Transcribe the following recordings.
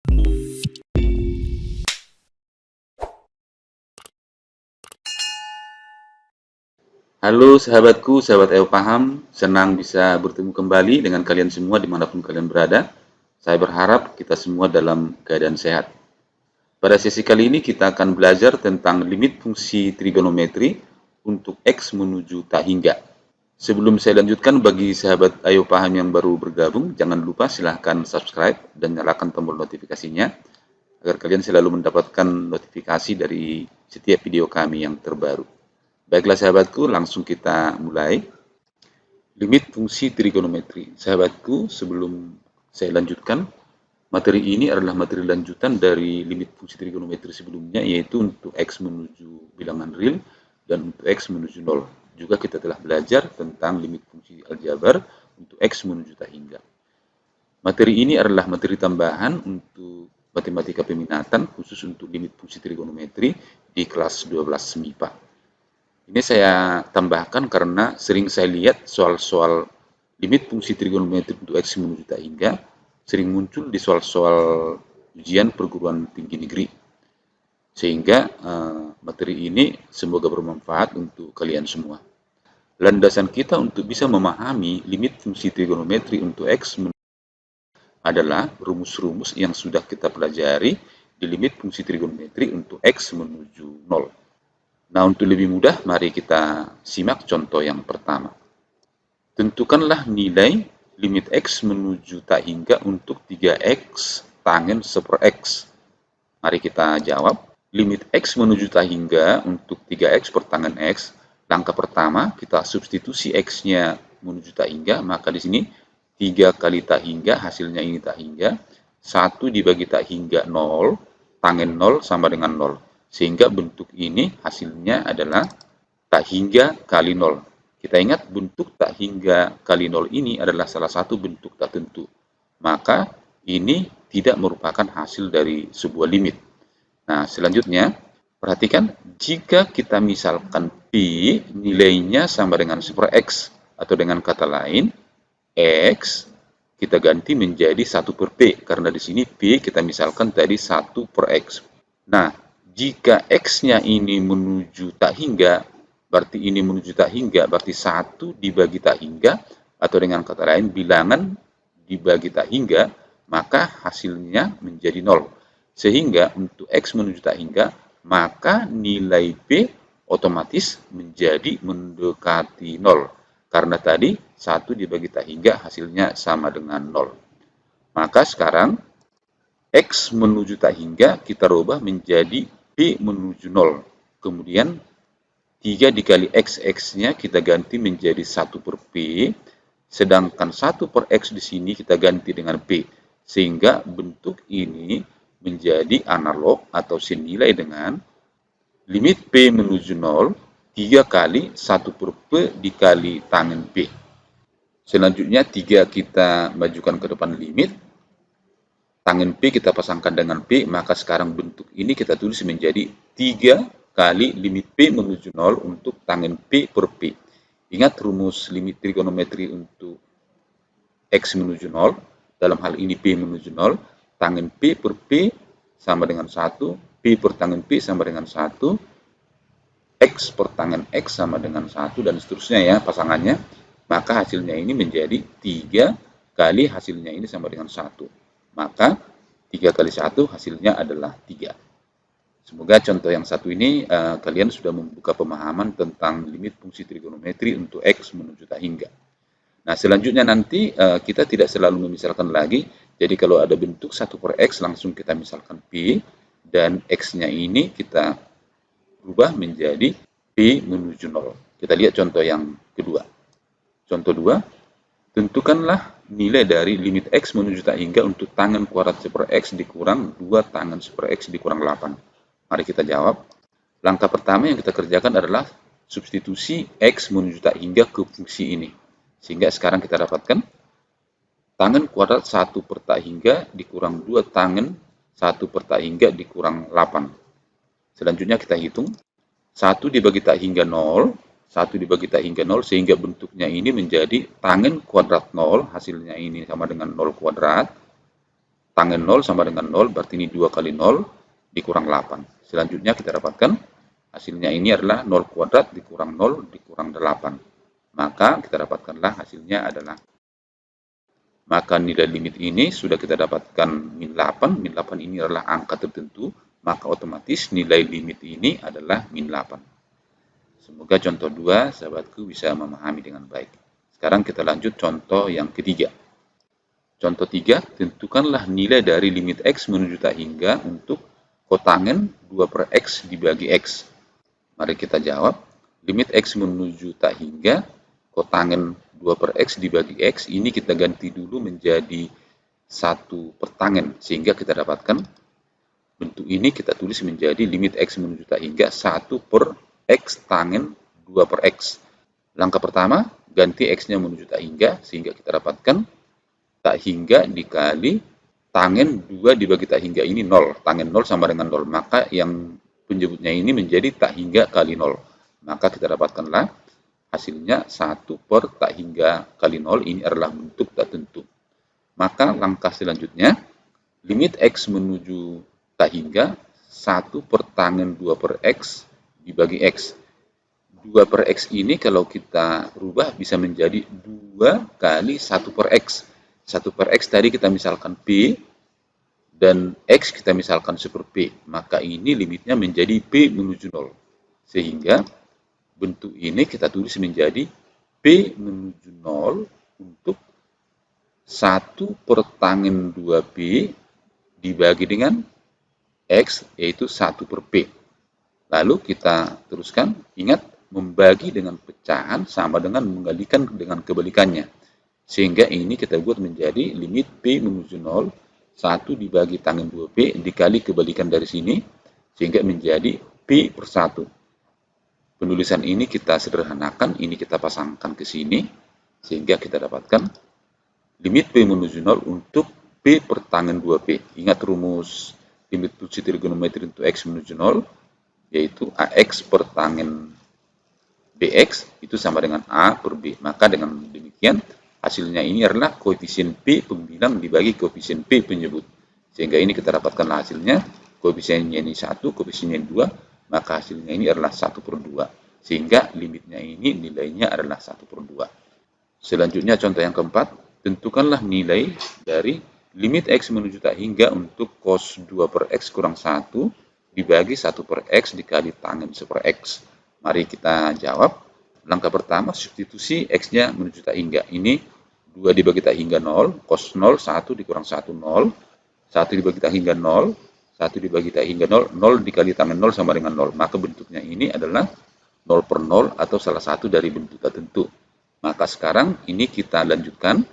Halo sahabatku, sahabat EO Paham, senang bisa bertemu kembali dengan kalian semua dimanapun kalian berada. Saya berharap kita semua dalam keadaan sehat. Pada sesi kali ini kita akan belajar tentang limit fungsi trigonometri untuk X menuju tak hingga. Sebelum saya lanjutkan, bagi sahabat EO Paham yang baru bergabung, jangan lupa silahkan subscribe dan nyalakan tombol notifikasinya agar kalian selalu mendapatkan notifikasi dari setiap video kami yang terbaru. Baiklah sahabatku, langsung kita mulai. Limit fungsi trigonometri. Sahabatku, sebelum saya lanjutkan, materi ini adalah materi lanjutan dari limit fungsi trigonometri sebelumnya, yaitu untuk X menuju bilangan real dan untuk X menuju 0. Juga kita telah belajar tentang limit fungsi aljabar untuk X menuju tak hingga. Materi ini adalah materi tambahan untuk matematika peminatan khusus untuk limit fungsi trigonometri di kelas 12 MIPA. Ini saya tambahkan karena sering saya lihat soal-soal limit fungsi trigonometri untuk X menuju tak hingga sering muncul di soal-soal ujian perguruan tinggi negeri. Sehingga materi ini semoga bermanfaat untuk kalian semua. Landasan kita untuk bisa memahami limit fungsi trigonometri untuk X adalah rumus-rumus yang sudah kita pelajari di limit fungsi trigonometri untuk X menuju 0. Nah, untuk lebih mudah, mari kita simak contoh yang pertama. Tentukanlah nilai limit X menuju tak hingga untuk 3X tangen 1/X. Mari kita jawab. Limit X menuju tak hingga untuk 3X per tangen X. Langkah pertama, kita substitusi X-nya menuju tak hingga, maka di sini 3 kali tak hingga, hasilnya ini tak hingga. 1 dibagi tak hingga 0, tangen 0 sama dengan 0. Sehingga bentuk ini hasilnya adalah tak hingga kali 0. Kita ingat bentuk tak hingga kali 0 ini adalah salah satu bentuk tak tentu. Maka ini tidak merupakan hasil dari sebuah limit. Nah, selanjutnya, perhatikan jika kita misalkan P nilainya sama dengan 1/X atau dengan kata lain, X kita ganti menjadi 1 per P. Karena di sini P kita misalkan tadi 1 per X. Nah, jika X-nya ini menuju tak hingga, berarti ini menuju tak hingga, berarti 1 dibagi tak hingga, atau dengan kata lain, bilangan dibagi tak hingga, maka hasilnya menjadi 0. Sehingga untuk X menuju tak hingga, maka nilai P otomatis menjadi mendekati 0. Karena tadi 1 dibagi tak hingga hasilnya sama dengan 0. Maka sekarang X menuju tak hingga kita rubah menjadi P menuju 0. Kemudian 3 dikali X-nya kita ganti menjadi 1 per P. Sedangkan 1 per X di sini kita ganti dengan P. Sehingga bentuk ini menjadi analog atau senilai dengan limit P menuju 0, 3 kali 1 per P dikali tangen P. Selanjutnya 3 kita majukan ke depan limit. Tangen P kita pasangkan dengan P, maka sekarang bentuk ini kita tulis menjadi 3 kali limit P menuju 0 untuk tangen P per P. Ingat rumus limit trigonometri untuk X menuju 0, dalam hal ini P menuju 0, tangen P per P sama dengan 1, P per tangen P sama dengan 1, X per tangen X sama dengan 1, dan seterusnya ya pasangannya. Maka hasilnya ini menjadi 3 kali hasilnya ini sama dengan 1. Maka 3 kali 1 hasilnya adalah 3. Semoga contoh yang satu ini kalian sudah membuka pemahaman tentang limit fungsi trigonometri untuk X menuju tak hingga. Nah, selanjutnya nanti kita tidak selalu memisalkan lagi. Jadi kalau ada bentuk 1 per X langsung kita misalkan P, dan X-nya ini kita rubah menjadi P menuju 0. Kita lihat contoh yang kedua. Contoh 2. Tentukanlah nilai dari limit X menuju tak hingga untuk tangen kuadrat 1 per X dikurang 2 tangen 1 per X dikurang 8. Mari kita jawab. Langkah pertama yang kita kerjakan adalah substitusi X menuju tak hingga ke fungsi ini. Sehingga sekarang kita dapatkan tangen kuadrat 1 per tak hingga dikurang 2 tangen 1 per tak hingga dikurang 8. Selanjutnya kita hitung. 1 dibagi tak hingga 0. 1 dibagi tak hingga 0, sehingga bentuknya ini menjadi tangen kuadrat 0, hasilnya ini sama dengan 0 kuadrat, tangen 0 sama dengan 0, berarti ini 2 kali 0 dikurang 8. Selanjutnya kita dapatkan hasilnya ini adalah 0 kuadrat dikurang 0 dikurang 8. Maka kita dapatkanlah hasilnya adalah, maka nilai limit ini sudah kita dapatkan min 8. Min 8 ini adalah angka tertentu, maka otomatis nilai limit ini adalah min 8. Semoga contoh 2 sahabatku bisa memahami dengan baik. Sekarang kita lanjut contoh yang ketiga. Contoh 3, tentukanlah nilai dari limit X menuju tak hingga untuk kotangen 2 per X dibagi X. Mari kita jawab. Limit X menuju tak hingga kotangen 2 per X dibagi X, ini kita ganti dulu menjadi 1 per tangen, sehingga kita dapatkan bentuk ini kita tulis menjadi limit X menuju tak hingga 1 per X tangen 2 per X. Langkah pertama, ganti X-nya menuju tak hingga, sehingga kita dapatkan tak hingga dikali tangen 2 dibagi tak hingga ini 0. Tangen 0 sama dengan 0. Maka yang penyebutnya ini menjadi tak hingga kali 0. Maka kita dapatkanlah hasilnya 1 per tak hingga kali 0. Ini adalah bentuk tak tentu. Maka langkah selanjutnya, limit X menuju tak hingga 1 per tangen 2 per X dibagi X. 2 per X ini kalau kita rubah bisa menjadi 2 kali 1 per X. 1 per X tadi kita misalkan P, dan X kita misalkan super P. Maka ini limitnya menjadi P menuju 0. Sehingga bentuk ini kita tulis menjadi P menuju 0 untuk 1 per tangen 2P dibagi dengan X, yaitu 1 per P. Lalu kita teruskan, ingat membagi dengan pecahan sama dengan mengalikan dengan kebalikannya. Sehingga ini kita buat menjadi limit P menuju 0, 1 dibagi tangen 2P dikali kebalikan dari sini, sehingga menjadi P per 1. Penulisan ini kita sederhanakan, ini kita pasangkan ke sini, sehingga kita dapatkan limit P menuju 0 untuk P per tangen 2P. Ingat rumus limit fungsi trigonometri untuk X menuju 0, yaitu AX per tangen BX itu sama dengan A per B. Maka dengan demikian, hasilnya ini adalah koefisien P pembilang dibagi koefisien P penyebut. Sehingga ini kita dapatkan hasilnya, koefisiennya ini 1, koefisiennya 2, maka hasilnya ini adalah 1 per 2. Sehingga limitnya ini nilainya adalah 1 per 2. Selanjutnya contoh yang keempat, tentukanlah nilai dari limit X menuju tak hingga untuk cos 2 per X kurang 1 dibagi 1 per X dikali tangen 1 per X. Mari kita jawab. Langkah pertama, substitusi X-nya menuju tak hingga. Ini 2 dibagi tak hingga 0, cos 0, 1 dikurang 1, 0. 1 dibagi tak hingga 0, 1 dibagi tak hingga 0, 0 dikali tangen 0 sama dengan 0. Maka bentuknya ini adalah 0 per 0 atau salah satu dari bentuk tertentu. Maka sekarang ini kita lanjutkan.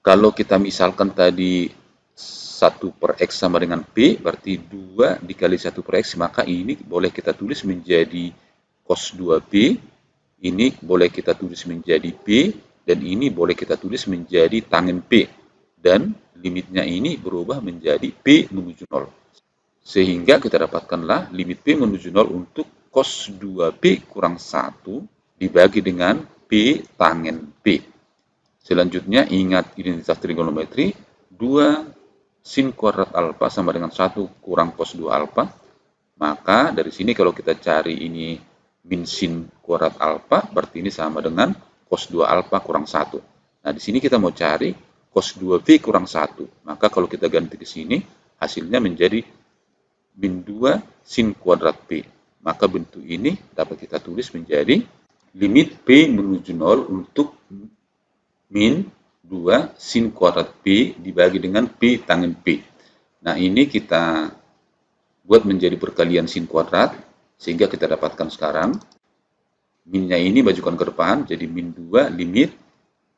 Kalau kita misalkan tadi 1 per X sama dengan P, berarti 2 dikali 1 per X, maka ini boleh kita tulis menjadi cos 2P, ini boleh kita tulis menjadi P, dan ini boleh kita tulis menjadi tangen P. Dan limitnya ini berubah menjadi P menuju 0. Sehingga kita dapatkanlah limit P menuju 0 untuk cos 2P kurang 1 dibagi dengan P tangen P. Selanjutnya ingat identitas trigonometri, 2 sin kuadrat alfa sama dengan 1 kurang cos 2 alfa. Maka dari sini kalau kita cari ini min sin kuadrat alfa, berarti ini sama dengan cos 2 alfa kurang 1. Nah, di sini kita mau cari cos 2V kurang 1. Maka kalau kita ganti ke sini, hasilnya menjadi min 2 sin kuadrat P. Maka bentuk ini dapat kita tulis menjadi limit P menuju 0 untuk min 2 sin kuadrat P dibagi dengan P tangen P. Nah, ini kita buat menjadi perkalian sin kuadrat, sehingga kita dapatkan sekarang minnya ini bajukan ke depan, jadi min 2 limit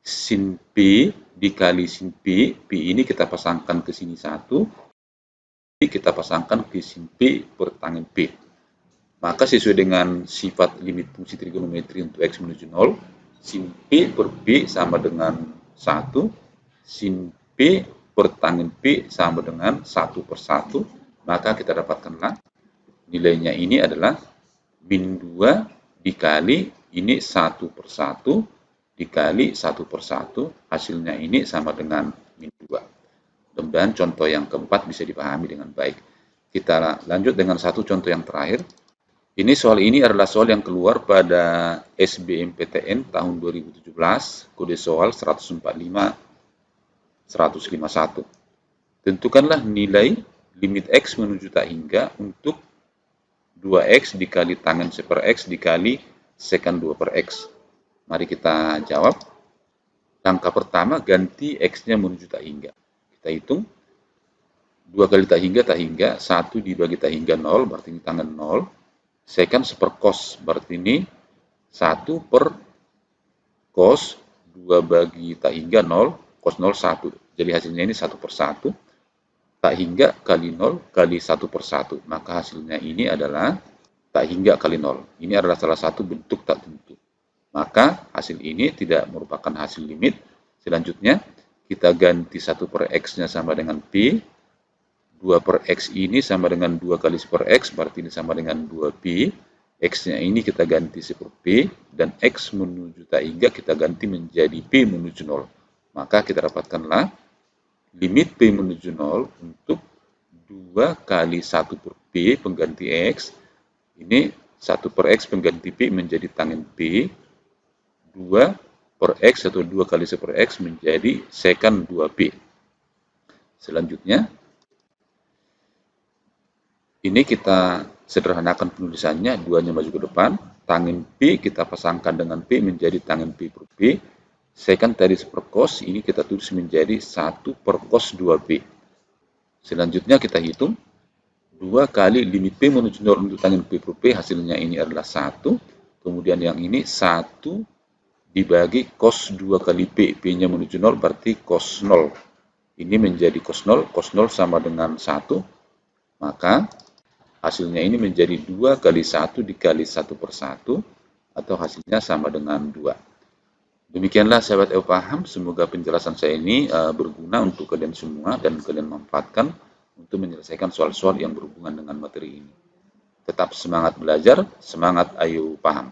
sin P dikali sin P. P ini kita pasangkan ke sini 1, kita pasangkan ke sin P per tangen P. Maka sesuai dengan sifat limit fungsi trigonometri untuk X menuju 0, sin P per P sama dengan 1, sin P per tangen P sama dengan 1 per 1, maka kita dapatkanlah nilainya ini adalah min 2 dikali ini 1 per 1 dikali 1 per 1, hasilnya ini sama dengan min 2. Mudah-mudahan contoh yang keempat bisa dipahami dengan baik. Kita lanjut dengan satu contoh yang terakhir. Ini soal ini adalah soal yang keluar pada SBMPTN tahun 2017, kode soal 145-151. Tentukanlah nilai limit X menuju tak hingga untuk 2X dikali tangen 1 per X dikali sekan 2 per X. Mari kita jawab. Langkah pertama, ganti X-nya menuju tak hingga. Kita hitung. 2 kali tak hingga, 1 dibagi tak hingga 0, berarti ini tangen 0. Sekan 1 per cos, berarti ini 1 per cos, 2 bagi tak hingga 0, cos 0, 1. Jadi hasilnya ini 1 per 1. Tak hingga kali 0 kali 1 per 1. Maka hasilnya ini adalah tak hingga kali 0. Ini adalah salah satu bentuk tak tentu. Maka hasil ini tidak merupakan hasil limit. Selanjutnya, kita ganti 1 per X-nya sama dengan P. 2 per X ini sama dengan 2 kali 1 per X, berarti ini sama dengan 2P. X-nya ini kita ganti 1 per P, dan X menuju tak hingga kita ganti menjadi P menuju 0. Maka kita dapatkanlah limit P menuju 0 untuk 2 kali 1 per P pengganti X. Ini 1 per X pengganti P menjadi tangen P. 2 per X atau 2 kali 1 per X menjadi sekan 2P. Selanjutnya, ini kita sederhanakan penulisannya, 2-nya maju ke depan, tangen P kita pasangkan dengan P menjadi tangen P per P, sekan tadi 1 per cos, ini kita tulis menjadi 1 per cos 2P. Selanjutnya kita hitung, 2 kali limit P menuju 0 untuk tangen P per P, hasilnya ini adalah 1, kemudian yang ini 1 dibagi cos 2 kali P, P-nya menuju 0 berarti cos 0. Ini menjadi cos 0 sama dengan 1, maka hasilnya ini menjadi 2 kali 1 dikali 1 per 1, atau hasilnya sama dengan 2. Demikianlah sahabat EU Paham, semoga penjelasan saya ini berguna untuk kalian semua dan kalian manfaatkan untuk menyelesaikan soal-soal yang berhubungan dengan materi ini. Tetap semangat belajar, semangat EU Paham.